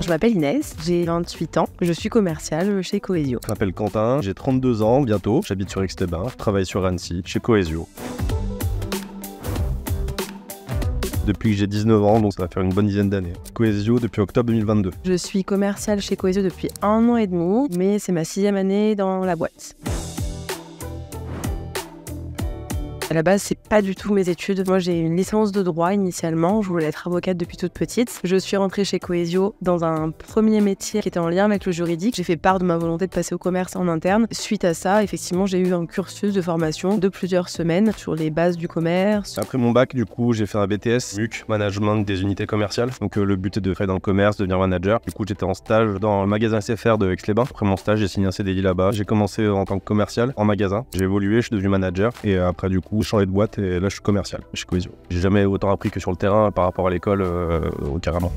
Je m'appelle Inès, j'ai 28 ans, je suis commerciale chez Coesio. Je m'appelle Quentin, j'ai 32 ans bientôt, j'habite sur Aix-les-Bains, je travaille sur Annecy, chez Coesio. Depuis que j'ai 19 ans, donc ça va faire une bonne dizaine d'années. Coesio depuis octobre 2022. Je suis commerciale chez Coesio depuis 1 an et demi, mais c'est ma 6e année dans la boîte. À la base, c'est pas du tout mes études. Moi, j'ai une licence de droit initialement. Je voulais être avocate depuis toute petite. Je suis rentrée chez Coesio dans un premier métier qui était en lien avec le juridique. J'ai fait part de ma volonté de passer au commerce en interne. Suite à ça, effectivement, j'ai eu un cursus de formation de plusieurs semaines sur les bases du commerce. Après mon bac, du coup, j'ai fait un BTS MUC, Management des unités commerciales. Donc le but est de travailler dans le commerce, devenir manager. Du coup, j'étais en stage dans le magasin SFR de Aix-les-Bains. Après mon stage, j'ai signé un CDI là-bas. J'ai commencé en tant que commercial en magasin. J'ai évolué, je suis devenu manager. Et après, du coup, j'ai changé de boîte et là je suis commercial chez Coesio. J'ai jamais autant appris que sur le terrain par rapport à l'école, carrément.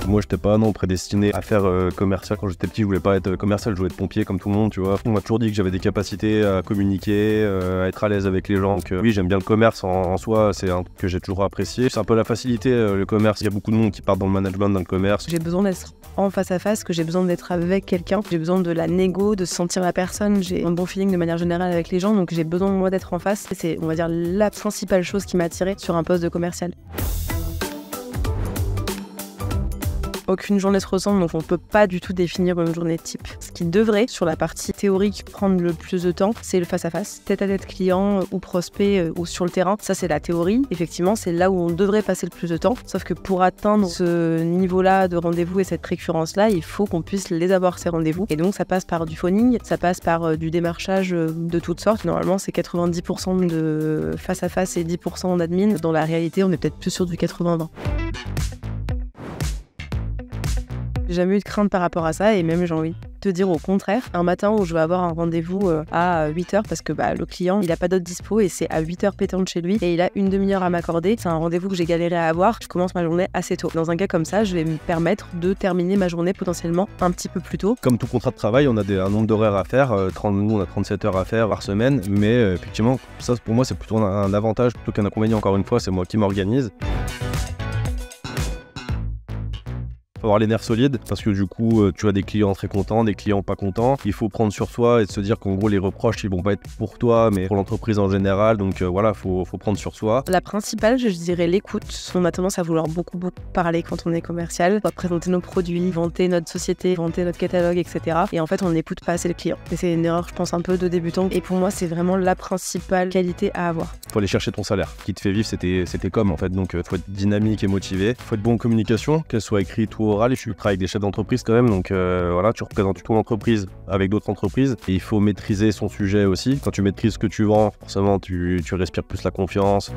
Moi, j'étais pas prédestiné à faire commercial. Quand j'étais petit, je voulais pas être commercial, je voulais être pompier comme tout le monde, tu vois. On m'a toujours dit que j'avais des capacités à communiquer, à être à l'aise avec les gens. Donc, oui, j'aime bien le commerce en soi, c'est un truc que j'ai toujours apprécié. C'est un peu la facilité, le commerce. Il y a beaucoup de monde qui part dans le management, dans le commerce. J'ai besoin d'être en face à face, que j'ai besoin d'être avec quelqu'un. J'ai besoin de la négo, de sentir la personne. J'ai un bon feeling de manière générale avec les gens, donc j'ai besoin moi d'être en face. C'est, on va dire, la principale chose qui m'a attirée sur un poste de commercial. Aucune journée se ressemble, donc on peut pas du tout définir une journée type. Ce qui devrait, sur la partie théorique, prendre le plus de temps, c'est le face-à-face, tête-à-tête client ou prospect ou sur le terrain. Ça, c'est la théorie. Effectivement, c'est là où on devrait passer le plus de temps. Sauf que pour atteindre ce niveau-là de rendez-vous et cette récurrence-là, il faut qu'on puisse les avoir, ces rendez-vous. Et donc, ça passe par du phoning, ça passe par du démarchage de toutes sortes. Normalement, c'est 90% de face-à-face et 10% d'admin. Dans la réalité, on est peut-être plus sur du 80-20. J'ai jamais eu de crainte par rapport à ça et même j'ai envie de te dire au contraire, un matin où je vais avoir un rendez-vous à 8h parce que le client il a pas d'autre dispo et c'est à 8h pétante chez lui et il a une demi-heure à m'accorder. C'est un rendez-vous que j'ai galéré à avoir, je commence ma journée assez tôt. Dans un cas comme ça, je vais me permettre de terminer ma journée potentiellement un petit peu plus tôt. Comme tout contrat de travail, on a un nombre d'horaires à faire, nous on a 37 heures à faire par semaine, mais effectivement ça pour moi c'est plutôt un avantage plutôt qu'un inconvénient. Encore une fois, c'est moi qui m'organise. Faut avoir les nerfs solides parce que du coup tu as des clients très contents, des clients pas contents. Il faut prendre sur soi et se dire qu'en gros les reproches ils vont pas être pour toi mais pour l'entreprise en général, donc voilà, faut prendre sur soi. La principale, je dirais l'écoute. On a tendance à vouloir beaucoup parler quand on est commercial. On va présenter nos produits, vanter notre société, vanter notre catalogue, etc. Et en fait on n'écoute pas assez le client. Et c'est une erreur je pense un peu de débutant. Et pour moi c'est vraiment la principale qualité à avoir. Faut aller chercher ton salaire. Ce qui te fait vivre c'était comme en fait, donc faut être dynamique et motivé. Faut être bon en communication, qu'elle soit écrite ou orale. Je suis travaille avec des chefs d'entreprise quand même, donc voilà, tu représentes ton entreprise avec d'autres entreprises et il faut maîtriser son sujet aussi. Quand tu maîtrises ce que tu vends, forcément tu respires plus la confiance.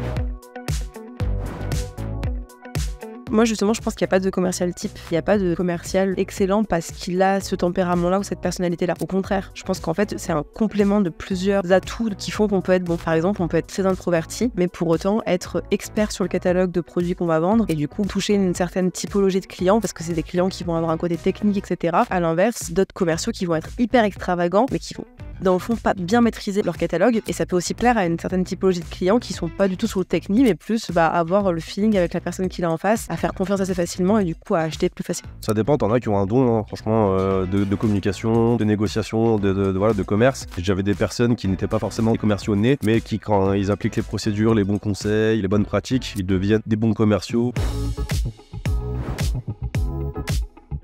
Moi justement je pense qu'il n'y a pas de commercial type, il n'y a pas de commercial excellent parce qu'il a ce tempérament-là ou cette personnalité-là. Au contraire, je pense qu'en fait c'est un complément de plusieurs atouts qui font qu'on peut être bon. Par exemple, on peut être très introverti, mais pour autant être expert sur le catalogue de produits qu'on va vendre et du coup toucher une certaine typologie de clients parce que c'est des clients qui vont avoir un côté technique, etc. À l'inverse, d'autres commerciaux qui vont être hyper extravagants mais qui vont dans le fond pas bien maîtriser leur catalogue et ça peut aussi plaire à une certaine typologie de clients qui sont pas du tout sur le technique mais plus avoir le feeling avec la personne qui est en face, à faire confiance assez facilement et du coup à acheter plus facilement. Ça dépend, t'en as qui ont un don franchement de communication, de négociation, de commerce. J'avais des personnes qui n'étaient pas forcément des commerciaux nés mais qui quand ils appliquent les procédures, les bons conseils, les bonnes pratiques, ils deviennent des bons commerciaux.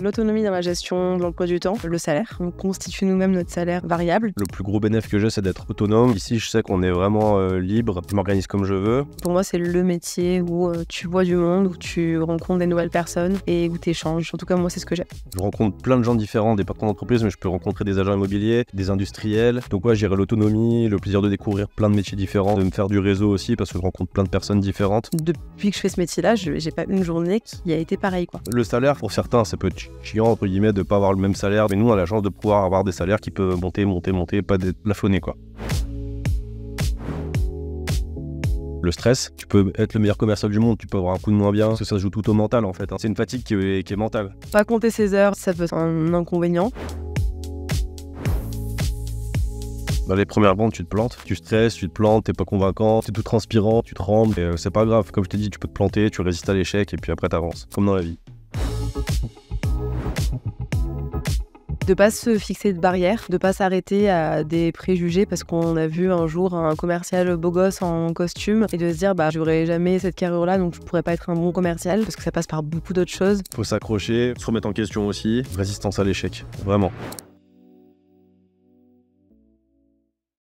L'autonomie dans la gestion de l'emploi du temps, le salaire. On constitue nous-mêmes notre salaire variable. Le plus gros bénéfice que j'ai, c'est d'être autonome. Ici, je sais qu'on est vraiment libre, je m'organise comme je veux. Pour moi, c'est le métier où tu vois du monde, où tu rencontres des nouvelles personnes et où tu échanges. En tout cas, moi, c'est ce que j'aime. Je rencontre plein de gens différents, des patrons d'entreprise, mais je peux rencontrer des agents immobiliers, des industriels. Donc ouais, j'irai l'autonomie, le plaisir de découvrir plein de métiers différents, de me faire du réseau aussi parce que je rencontre plein de personnes différentes. Depuis que je fais ce métier-là, j'ai pas une journée qui a été pareille, quoi. Le salaire, pour certains, ça peut être chiant entre guillemets de pas avoir le même salaire, mais nous on a la chance de pouvoir avoir des salaires qui peuvent monter, pas plafonner quoi. Le stress, tu peux être le meilleur commercial du monde, tu peux avoir un coup de moins bien, parce que ça se joue tout au mental en fait. C'est une fatigue qui est mentale. Pas compter ses heures, ça peut être un inconvénient. Dans les premières ventes, tu te plantes, tu stresses, tu te plantes, t'es pas convaincant, t'es tout transpirant, tu trembles, et c'est pas grave. Comme je t'ai dit, tu peux te planter, tu résistes à l'échec, et puis après t'avances, comme dans la vie. De pas se fixer de barrières, de pas s'arrêter à des préjugés parce qu'on a vu un jour un commercial beau gosse en costume et de se dire j'aurai jamais cette carrure-là donc je pourrais pas être un bon commercial parce que ça passe par beaucoup d'autres choses. Faut s'accrocher, se remettre en question aussi, résistance à l'échec, vraiment.